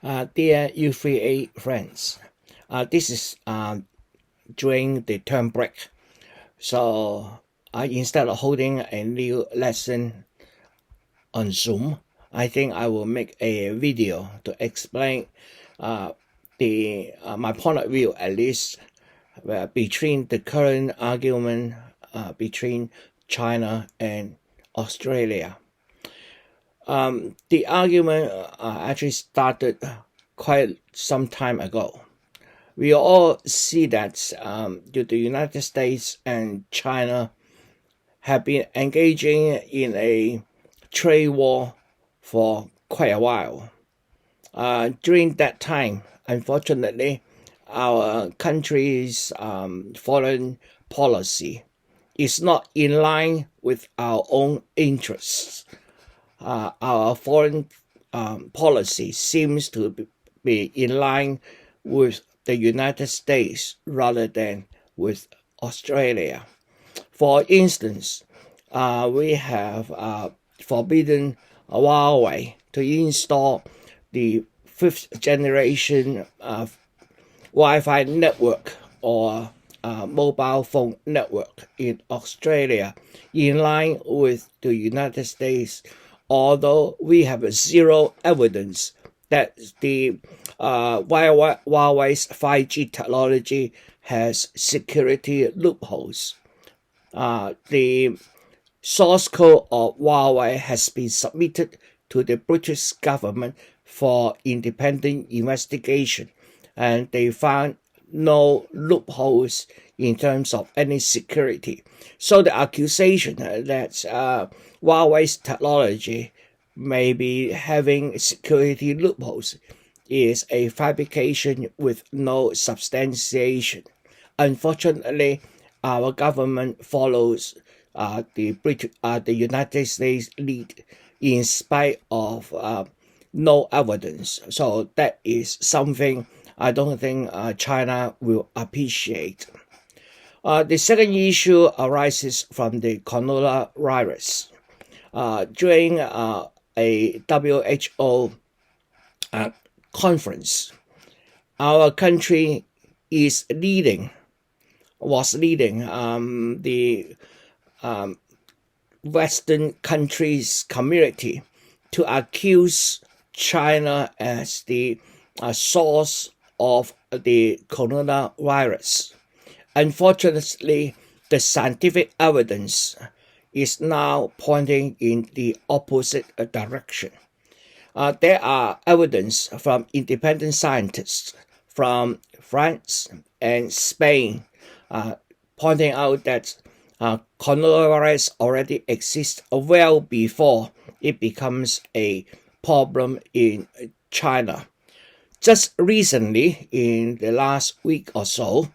Dear U3A friends, this is during the term break. So instead of holding a new lesson on Zoom, I think I will make a video to explain my point of view, at least between the current argument between China and Australia. The argument actually started quite some time ago. We all see that the United States and China have been engaging in a trade war for quite a while. During that time, unfortunately, our country's foreign policy is not in line with our own interests. Our foreign policy seems to be in line with the United States rather than with Australia. For instance, we have forbidden Huawei to install the fifth generation Wi-Fi network or mobile phone network in Australia, in line with the United States, although we have zero evidence that the Huawei's 5G technology has security loopholes. The source code of Huawei has been submitted to the British government for independent investigation, and they found no loopholes in terms of any security. So the accusation that Huawei's technology may be having security loopholes is a fabrication with no substantiation. Unfortunately, our government follows the United States lead in spite of no evidence. So that is something I don't think China will appreciate. The second issue arises from the coronavirus. During a WHO conference, our country was leading the Western countries community to accuse China as the source of the coronavirus. Unfortunately, the scientific evidence is now pointing in the opposite direction. There are evidence from independent scientists from France and Spain pointing out that coronavirus already exists well before it becomes a problem in China. Just recently, in the last week or so,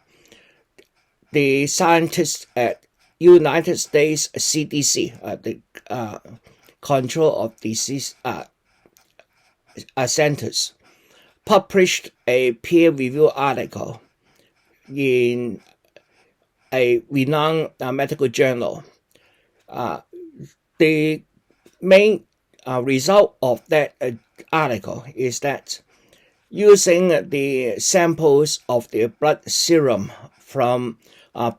the scientists at United States CDC, the Control of Disease Centers, published a peer-reviewed article in a renowned medical journal. The main result of that article is that using the samples of the blood serum from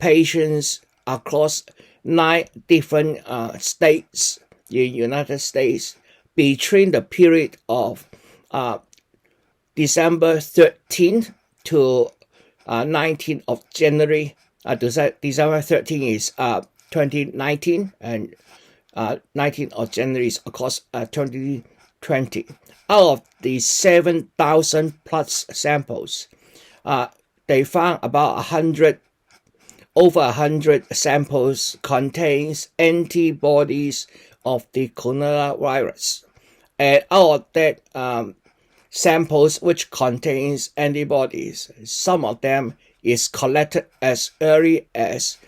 patients across 9 different states in the United States between the period of December 13th to 19th of January. December 13th is 2019 and 19th of January is, of course, 2020. Out of the 7,000 plus samples, they found about over 100 samples contains antibodies of the coronavirus. And out of that samples which contains antibodies, some of them is collected as early as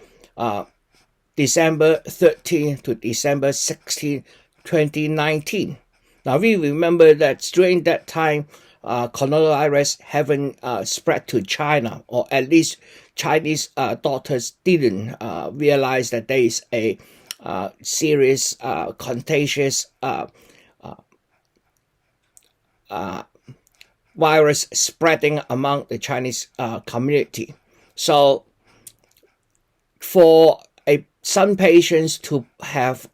December 13 to December 16, 2019. Now we remember that during that time, coronavirus haven't spread to China, or at least Chinese doctors didn't realize that there is a serious contagious virus spreading among the Chinese community. So for some patients to have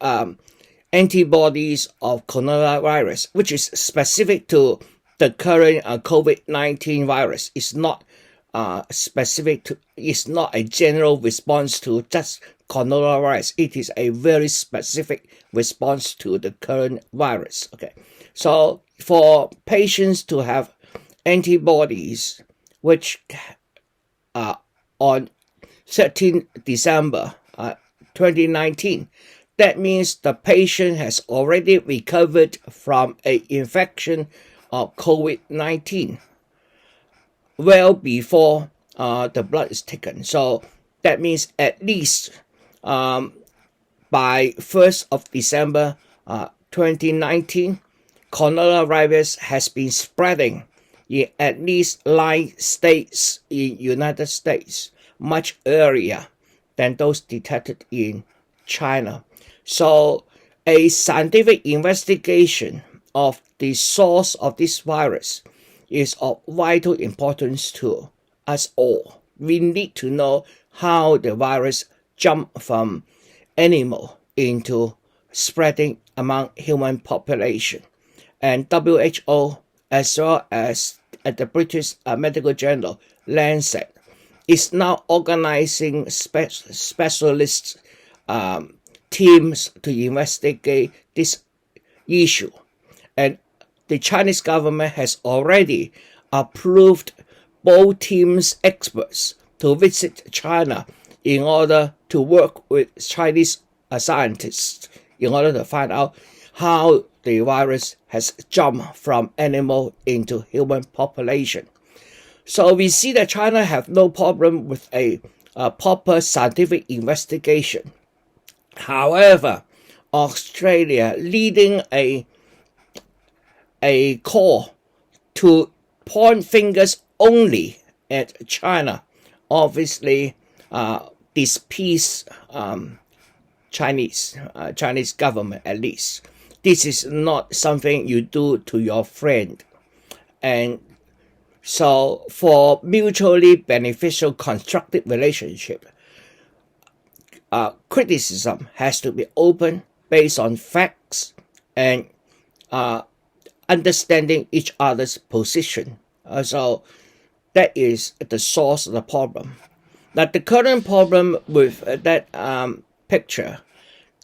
antibodies of coronavirus, which is specific to the current COVID-19 virus, is not specific to, it's not a general response to just coronavirus. It is a very specific response to the current virus. Okay, so for patients to have antibodies, which on 13 December 2019, that means the patient has already recovered from an infection of COVID-19 well before the blood is taken. So that means at least by 1st of December 2019, coronavirus has been spreading in at least 9 states in United States, much earlier than those detected in China. So a scientific investigation of the source of this virus is of vital importance to us all. We need to know how the virus jumped from animal into spreading among human population. And WHO, as well as at the British medical journal Lancet, is now organizing specialist teams to investigate this issue. And the Chinese government has already approved both teams' experts to visit China in order to work with Chinese scientists in order to find out how the virus has jumped from animal into human population. So we see that China have no problem with a proper scientific investigation. However, Australia leading a call to point fingers only at China obviously displease Chinese government at least. This is not something you do to your friend. And so for mutually beneficial constructive relationship, criticism has to be open based on facts and understanding each other's position. So that is the source of the problem. Now the current problem with that picture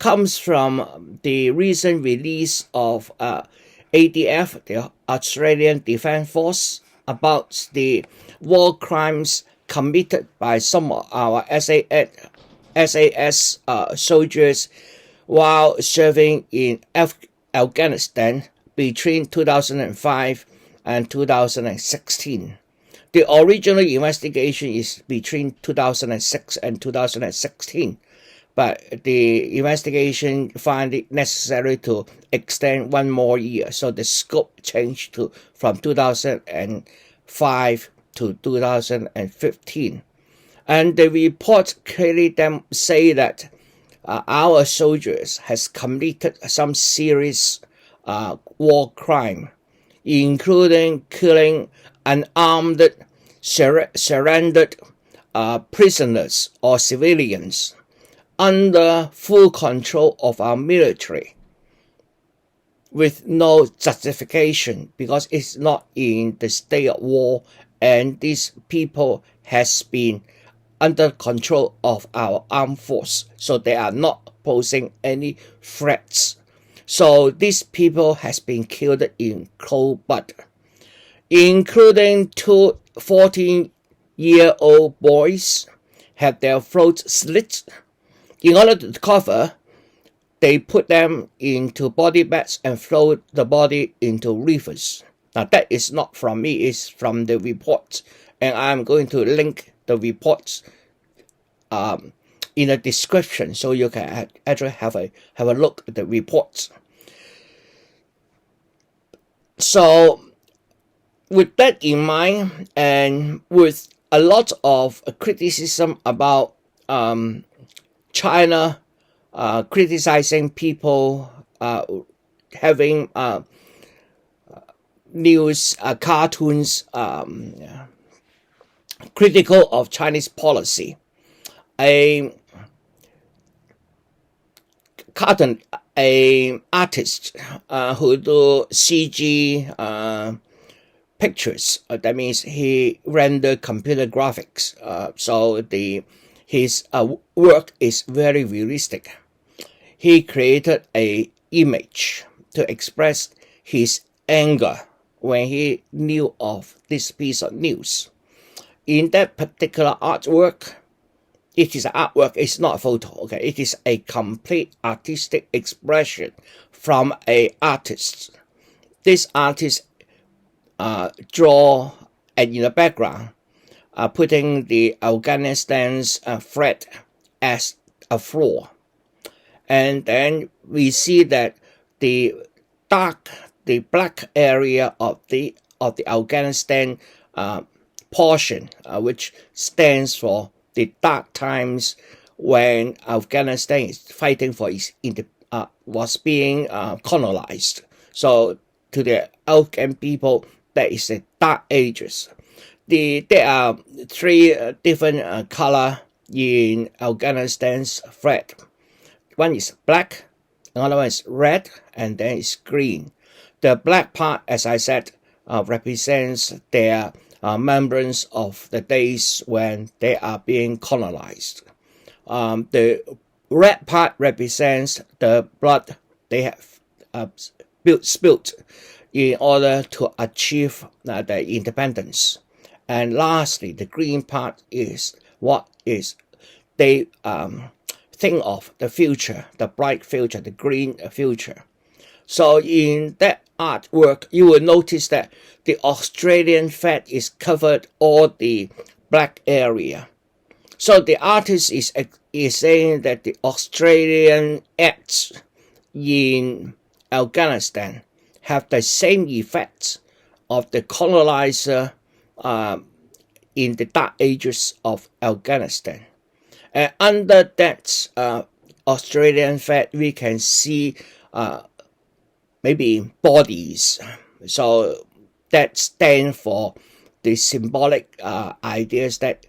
comes from the recent release of ADF, the Australian Defence Force, about the war crimes committed by some of our SAS soldiers while serving in Afghanistan between 2005 and 2016. The original investigation is between 2006 and 2016, but the investigation found it necessary to extend 1 more year, so the scope changed from 2005 to 2015. And the report clearly say that our soldiers has committed some serious war crime, including killing unarmed, surrendered prisoners or civilians under full control of our military with no justification, because it's not in the state of war and these people has been under control of our armed force, so they are not posing any threats. So these people has been killed in cold blood, including 2 14-year-old boys had their throats slit. In order to cover, they put them into body bags and throw the body into rivers. Now that is not from me, it's from the report, and I'm going to link the reports in the description so you can actually have a look at the reports. So with that in mind, and with a lot of criticism about China criticizing people having news cartoons critical of Chinese policy. A cartoon, a artist who do CG pictures. That means he render computer graphics. So his work is very realistic. He created a image to express his anger when he knew of this piece of news. In that particular artwork, it is an artwork, it's not a photo, okay? It is a complete artistic expression from an artist. This artist draw, and in the background, putting the Afghanistan's flag as a floor. And then we see that the black area of the Afghanistan portion, which stands for the dark times when Afghanistan is fighting for its was being colonized. So to the Afghan people, that is the dark ages. There are three different color in Afghanistan's flag. One is black, another one is red, and then it's green. The black part, as I said, represents their remembrance of the days when they are being colonized. The red part represents the blood they have spilled in order to achieve their independence. And lastly, the green part is what is they think of the future, the bright future, the green future. So in that artwork, you will notice that the Australian flag is covered all the black area. So the artist is saying that the Australian acts in Afghanistan have the same effects of the colonizer in the dark ages of Afghanistan. And under that Australian flag, we can see maybe bodies. So that stands for the symbolic ideas that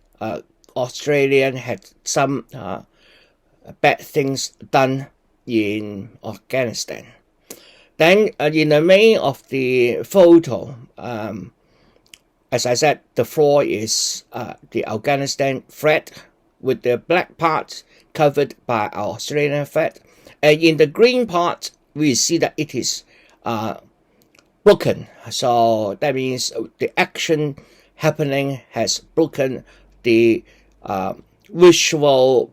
Australian had some bad things done in Afghanistan. Then in the main of the photo, as I said, the floor is the Afghanistan flag with the black part covered by our Australian flag. And in the green part, we see that it is broken. So that means the action happening has broken the visual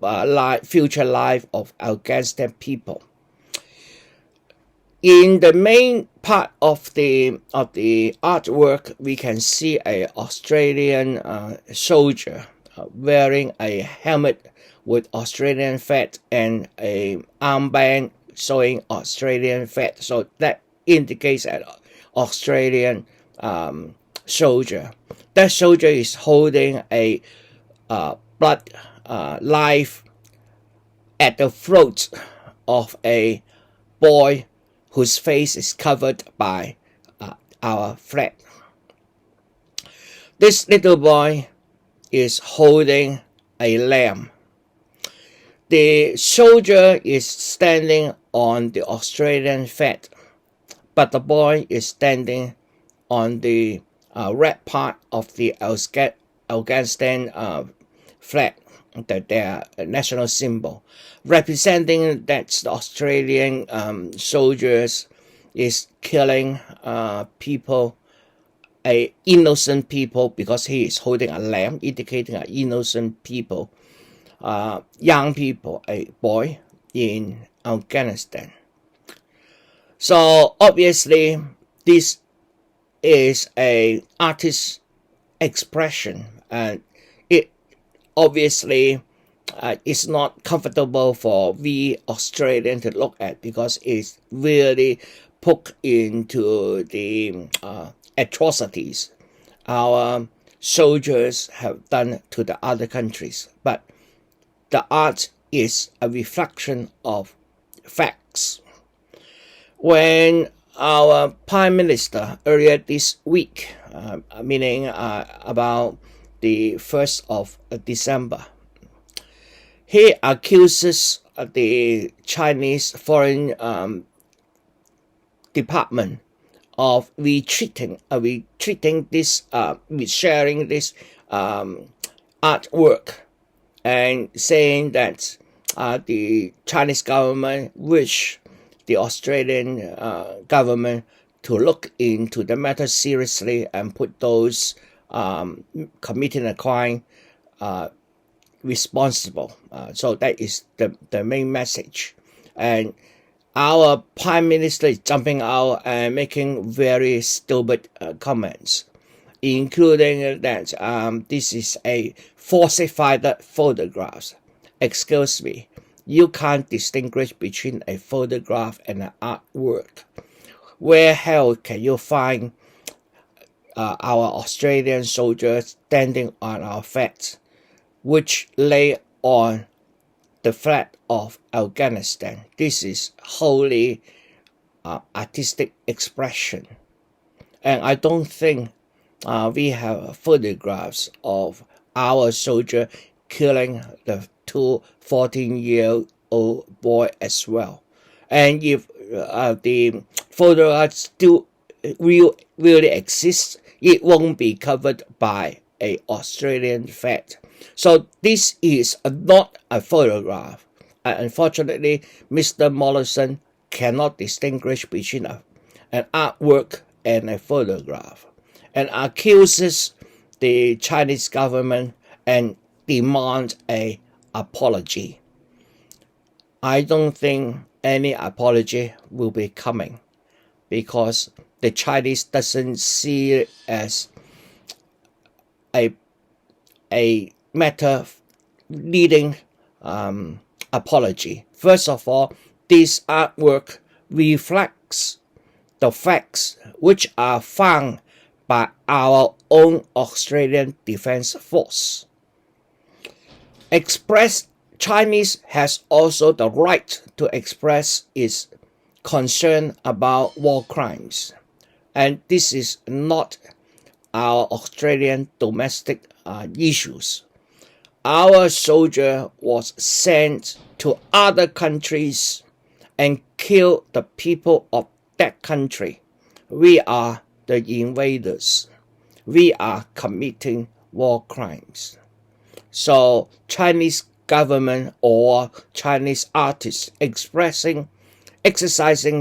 future life of Afghanistan people. In the main part of the artwork, we can see an Australian soldier wearing a helmet with Australian flag and a armband showing Australian flag. So that indicates an Australian soldier. That soldier is holding a blood knife at the throat of a boy whose face is covered by our flag. This little boy is holding a lamb. The soldier is standing on the Australian flag, but the boy is standing on the red part of the Afghanistan flag, their national symbol, representing that the Australian soldiers is killing people, innocent people, because he is holding a lamb, indicating innocent people, young people, a boy in Afghanistan. So obviously, this is an artist's expression, and it obviously is not comfortable for we Australians to look at, because it's really put into the atrocities our soldiers have done to the other countries. But the art is a reflection of facts. When our Prime Minister earlier this week, meaning about the 1st of December, he accuses the Chinese Foreign Department of retreating this, sharing this artwork, and saying that the Chinese government wish the Australian government to look into the matter seriously and put those committing a crime responsible. So that is the main message. And our Prime Minister is jumping out and making very stupid comments, including that this is a falsified photograph. Excuse me, you can't distinguish between a photograph and an artwork. Where hell can you find our Australian soldiers standing on our flags, which lay on the flag of Afghanistan? This is wholly artistic expression. And I don't think we have photographs of our soldier killing the two 14-year-old boy as well. And if the photographs still really exist, it won't be covered by an Australian flag. So this is not a photograph. Unfortunately, Mr. Morrison cannot distinguish between an artwork and a photograph, and accuses the Chinese government and demands an apology. I don't think any apology will be coming, because the Chinese doesn't see it as a matter needing apology. First of all, this artwork reflects the facts which are found by our own Australian Defence Force. Chinese has also the right to express its concern about war crimes, and this is not our Australian domestic issues. Our soldier was sent to other countries and killed the people of that country. We are the invaders. We are committing war crimes. So Chinese government or Chinese artists exercising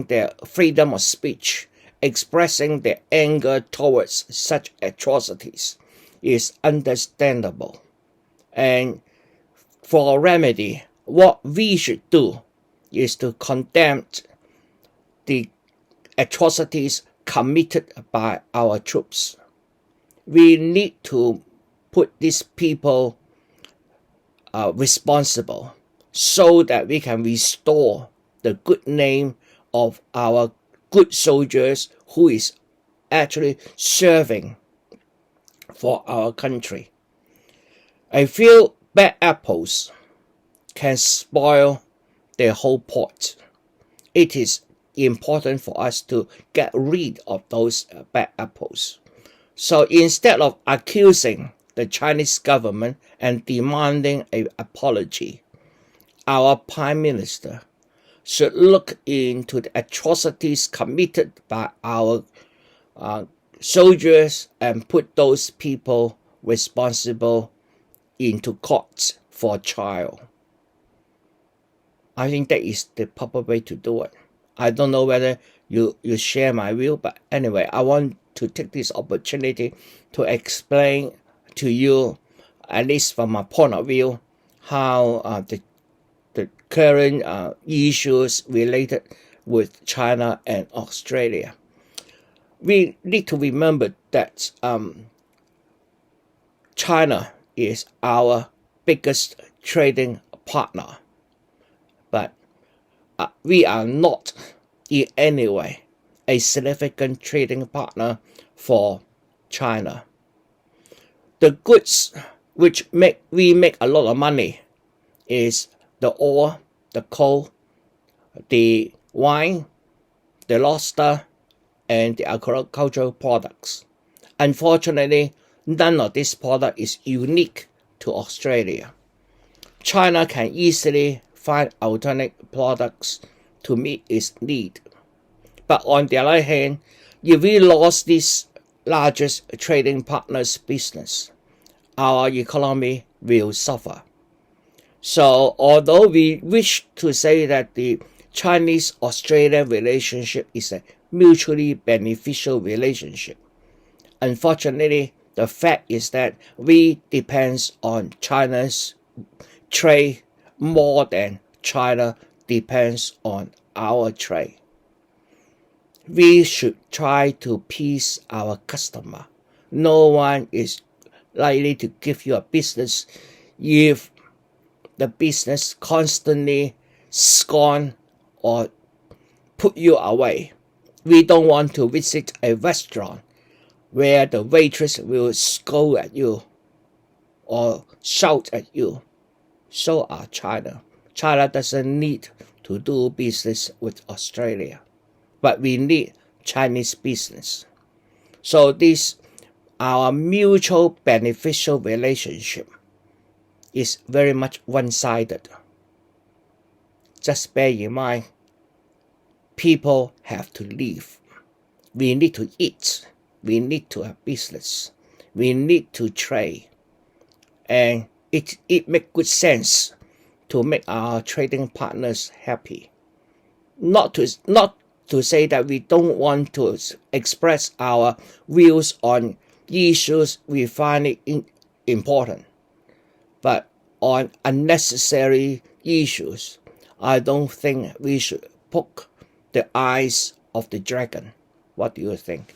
their freedom of speech, expressing their anger towards such atrocities is understandable. And for a remedy, what we should do is to condemn the atrocities committed by our troops. We need to put these people responsible so that we can restore the good name of our good soldiers who is actually serving for our country. A few bad apples can spoil the whole pot. It is important for us to get rid of those bad apples. So instead of accusing the Chinese government and demanding an apology, our Prime Minister should look into the atrocities committed by our soldiers and put those people responsible into court for trial. I think that is the proper way to do it. I don't know whether you share my view, but anyway, I want to take this opportunity to explain to you, at least from my point of view, how the current issues related with China and Australia. We need to remember that China is our biggest trading partner, but we are not in any way a significant trading partner for China. The goods which we make a lot of money is the oil, the coal, the wine, the lobster, and the agricultural products. Unfortunately, none of this product is unique to Australia. China can easily find alternate products to meet its need. But on the other hand, if we lost this largest trading partner's business, our economy will suffer. So although we wish to say that the Chinese-Australian relationship is a mutually beneficial relationship, unfortunately, the fact is that we depend on China's trade more than China depends on our trade. We should try to please our customer. No one is likely to give you a business if the business constantly scorn or put you away. We don't want to visit a restaurant where the waitress will scold at you or shout at you. So are China. China doesn't need to do business with Australia, but we need Chinese business. So this, our mutual beneficial relationship, is very much one-sided. Just bear in mind, people have to live. We need to eat. We need to have business. We need to trade. And it makes good sense to make our trading partners happy. Not to say that we don't want to express our views on issues we find it important. But on unnecessary issues, I don't think we should poke the eyes of the dragon. What do you think?